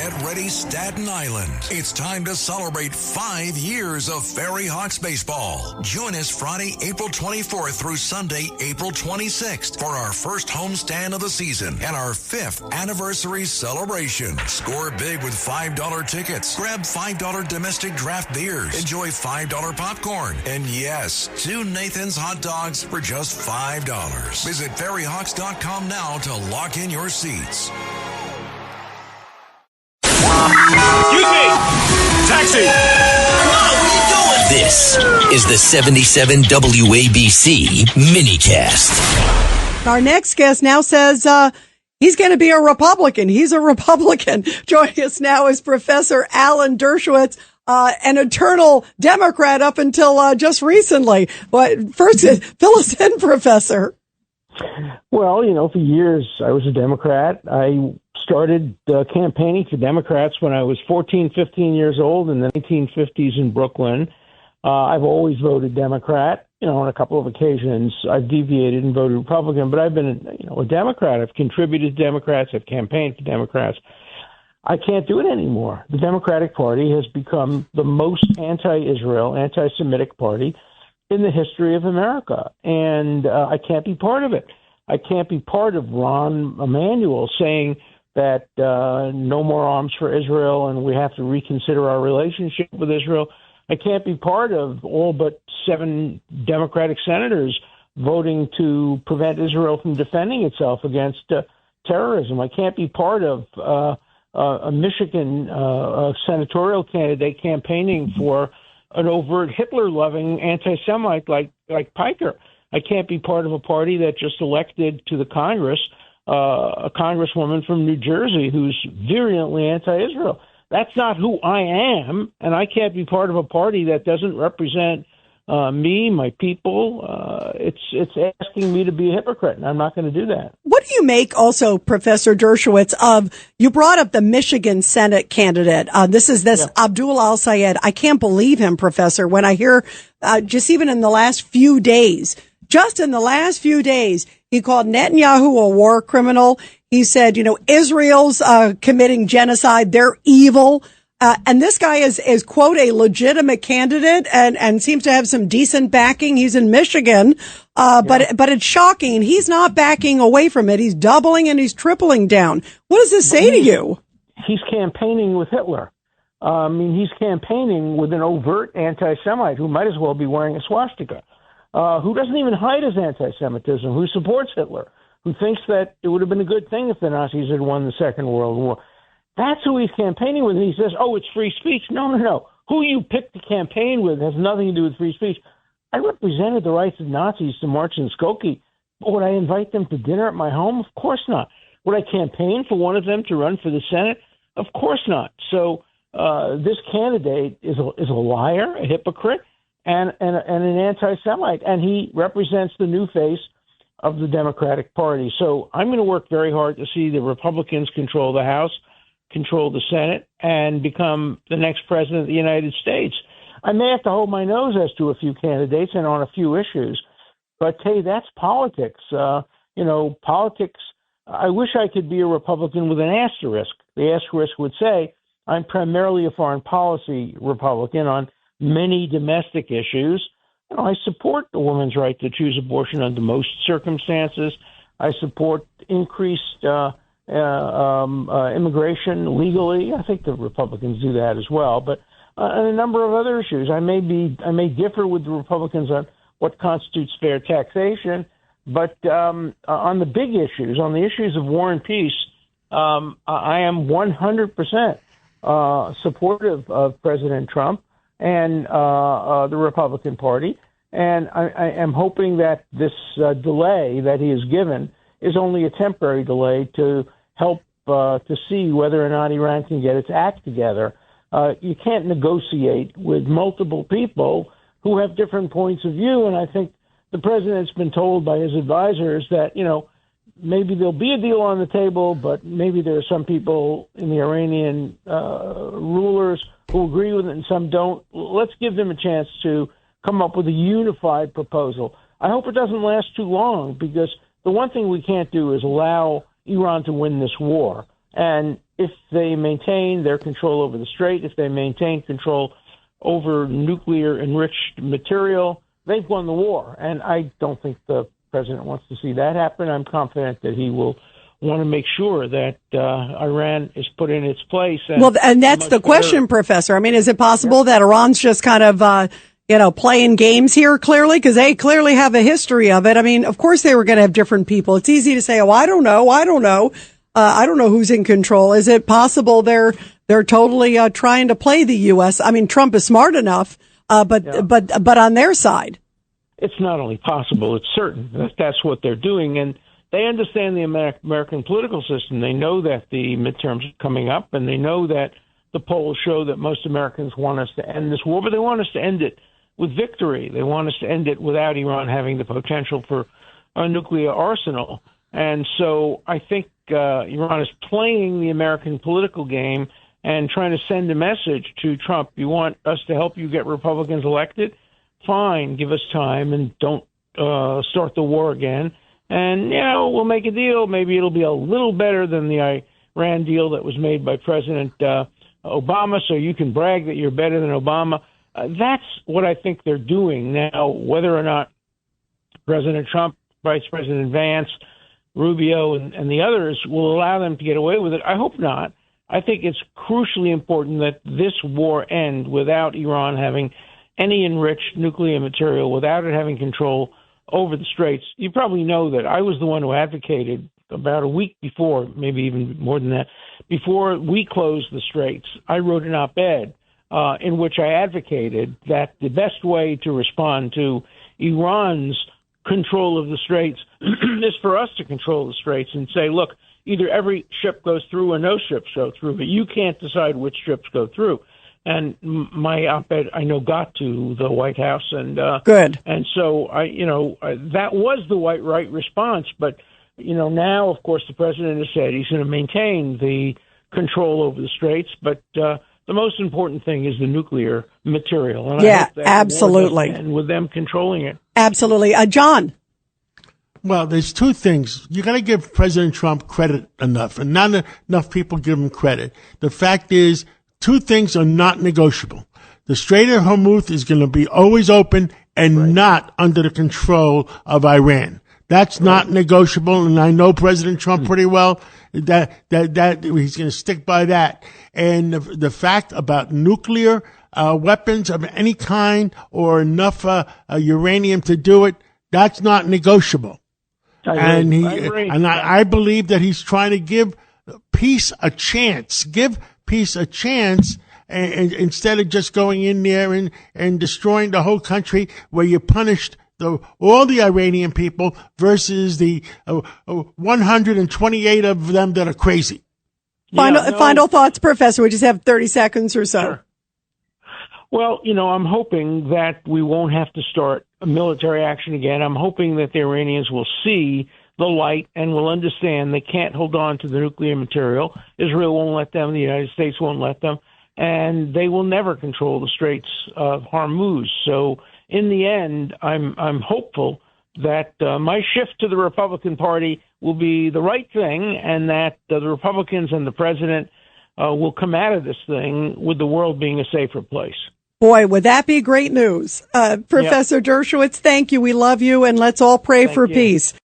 Get ready, Staten Island. It's time to celebrate 5 years of Ferry Hawks baseball. Join us Friday, April 24th through Sunday, April 26th for our first homestand of the season and our 5th anniversary celebration. Score big with $5 tickets. Grab $5 domestic draft beers. Enjoy $5 popcorn. And yes, 2 Nathan's hot dogs for just $5. Visit ferryhawks.com now to lock in your seats. Excuse me! Taxi! Come on, what are you doing? This is the 77 WABC minicast. Our next guest now says he's going to be a Republican. He's a Republican. Joining us now is Professor Alan Dershowitz, an eternal Democrat up until just recently. But first, fill us in, Professor. Well, for years I was a Democrat. I started campaigning for Democrats when I was 14, 15 years old in the 1950s in Brooklyn. I've always voted Democrat. On a couple of occasions I've deviated and voted Republican, but I've been, a Democrat. I've contributed to Democrats. I've campaigned for Democrats. I can't do it anymore. The Democratic Party has become the most anti-Israel, anti-Semitic party in the history of America, and I can't be part of it. I can't be part of Ron Emanuel saying that no more arms for Israel and we have to reconsider our relationship with Israel. I can't be part of all but 7 Democratic senators voting to prevent Israel from defending itself against terrorism. I can't be part of a Michigan senatorial candidate campaigning for an overt Hitler-loving anti-Semite like Piker. I can't be part of a party that just elected to the Congress a congresswoman from New Jersey who's virulently anti-Israel. That's not who I am, and I can't be part of a party that doesn't represent me, my people. It's asking me to be a hypocrite, and I'm not going to do that. What do you make also, Professor Dershowitz, of, you brought up the Michigan Senate candidate. This Abdul Al-Sayed. I can't believe him, Professor, when I hear just in the last few days, he called Netanyahu a war criminal. He said, Israel's committing genocide. They're evil. And this guy is, quote, a legitimate candidate and seems to have some decent backing. He's in Michigan. But it's shocking. He's not backing away from it. He's doubling and he's tripling down. What does this say to you? He's campaigning with Hitler. He's campaigning with an overt anti-Semite who might as well be wearing a swastika, who doesn't even hide his anti-Semitism, who supports Hitler, who thinks that it would have been a good thing if the Nazis had won the Second World War. That's who he's campaigning with. And he says, it's free speech. No. Who you pick to campaign with has nothing to do with free speech. I represented the rights of Nazis to march in Skokie. But would I invite them to dinner at my home? Of course not. Would I campaign for one of them to run for the Senate? Of course not. So this candidate is a liar, a hypocrite, and an anti-Semite. And he represents the new face of the Democratic Party. So I'm going to work very hard to see the Republicans control the House, control the Senate, and become the next president of the United States. I may have to hold my nose as to a few candidates and on a few issues, but hey, that's politics. Politics. I wish I could be a Republican with an asterisk. The asterisk would say I'm primarily a foreign policy Republican on many domestic issues. I support the woman's right to choose abortion under most circumstances. I support increased immigration legally. I think the Republicans do that as well. But on a number of other issues, I may differ with the Republicans on what constitutes fair taxation. But on the big issues, on the issues of war and peace, I am 100% supportive of President Trump and the Republican Party. And I am hoping that this delay that he has given is only a temporary delay to help to see whether or not Iran can get its act together. You can't negotiate with multiple people who have different points of view. And I think the president's been told by his advisors that, maybe there'll be a deal on the table, but maybe there are some people in the Iranian rulers who agree with it and some don't. Let's give them a chance to come up with a unified proposal. I hope it doesn't last too long, because the one thing we can't do is allow Iran to win this war. And if they maintain their control over the strait, if they maintain control over nuclear enriched material, they've won the war. And I don't think the president wants to see that happen. I'm confident that he will want to make sure that Iran is put in its place. And that's the question, Professor. I mean, is it possible that Iran's just kind of, playing games here clearly? Because they clearly have a history of it. I mean, of course they were going to have different people. It's easy to say, I don't know. I don't know who's in control. Is it possible they're totally trying to play the U.S.? I mean, Trump is smart enough, but on their side. It's not only possible, it's certain that that's what they're doing. And they understand the American political system. They know that the midterms are coming up, and they know that the polls show that most Americans want us to end this war, but they want us to end it with victory. They want us to end it without Iran having the potential for a nuclear arsenal. And so I think Iran is playing the American political game and trying to send a message to Trump. You want us to help you get Republicans elected? Fine, give us time and don't start the war again. And, we'll make a deal. Maybe it'll be a little better than the Iran deal that was made by President Obama, so you can brag that you're better than Obama. That's what I think they're doing now. Whether or not President Trump, Vice President Vance, Rubio, and the others will allow them to get away with it, I hope not. I think it's crucially important that this war end without Iran having any enriched nuclear material, without it having control over the straits. You probably know that I was the one who advocated about a week before, maybe even more than that, before we closed the straits. I wrote an op-ed in which I advocated that the best way to respond to Iran's control of the straits is for us to control the straits and say, look, either every ship goes through or no ships go through, but you can't decide which ships go through. And my op-ed, I know, got to the White House, and good. And so that was the right response. But now, of course, the president has said he's going to maintain the control over the straits. But the most important thing is the nuclear material. And I hope that absolutely, and with them controlling it, absolutely. John. Well, there's two things. You got to give President Trump credit enough, and not enough people give him credit. The fact is, two things are not negotiable. The Strait of Hormuz is going to be always open and not under the control of Iran. That's not negotiable, and I know President Trump pretty well. That he's going to stick by that. And the fact about nuclear weapons of any kind or enough uranium to do it, that's not negotiable. I believe that he's trying to give peace a chance. Give peace a chance, and instead of just going in there and destroying the whole country, where you punished all the Iranian people versus the 128 of them that are crazy. Final thoughts, Professor. We just have 30 seconds or so. Sure. Well, I'm hoping that we won't have to start a military action again. I'm hoping that the Iranians will see the light and will understand they can't hold on to the nuclear material. Israel won't let them. The United States won't let them. And they will never control the Straits of Hormuz. So in the end, I'm hopeful that my shift to the Republican Party will be the right thing, and that the Republicans and the president will come out of this thing with the world being a safer place. Boy, would that be great news. Professor Dershowitz, thank you. We love you, and let's all pray for peace.